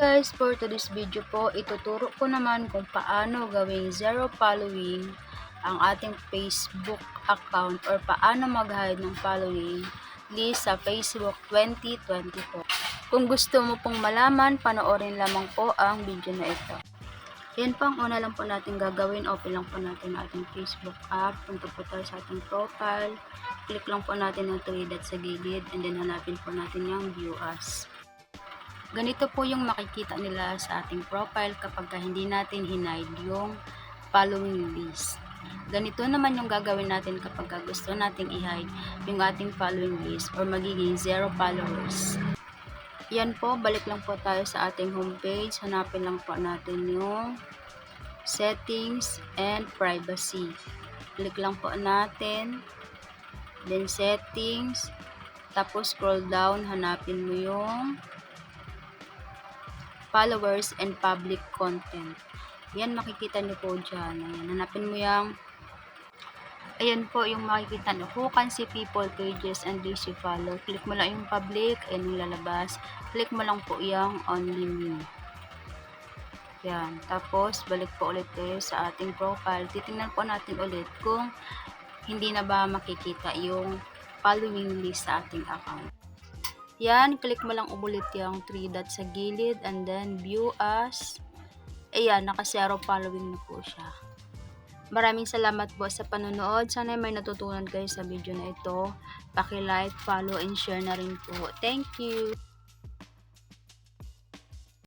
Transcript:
Guys, for today's video po, ituturo ko naman kung paano gawing zero following ang ating Facebook account or paano mag-hide ng following list sa Facebook 2024. Kung gusto mo pong malaman, panoorin lamang po ang video na ito. Yan po ang una lang po natin gagawin. Open lang po natin ang ating Facebook app. Punta po tayo sa ating profile. Click lang po natin ang 3 dots sa gilid and then hanapin po natin yung view as. Ganito po yung makikita nila sa ating profile kapag hindi natin hinide yung following list. Ganito naman yung gagawin natin kapag gusto nating i-hide yung ating following list or magiging zero followers. Yan po, balik lang po tayo sa ating homepage. Hanapin lang po natin yung settings and privacy. Click lang po natin. Then settings. Tapos scroll down, hanapin mo yung followers and public content. Yan, makikita nyo po dyan. Ayan, hanapin mo yung ayan po yung makikita nyo. Who can see people, pages, and those you follow. Click mo lang yung public, ayan yung lalabas. Click mo lang po yung only me. Yan. Tapos, balik po ulit kayo sa ating profile. Titingnan po natin ulit kung hindi na ba makikita yung following list sa ating account. Yan, click mo lang ulit yung 3 dots sa gilid and then view as. Ayan, naka-zero following na po siya. Maraming salamat po sa panonood. Sana may natutunan kayo sa video na ito. Paki-like, follow, and share na rin po. Thank you!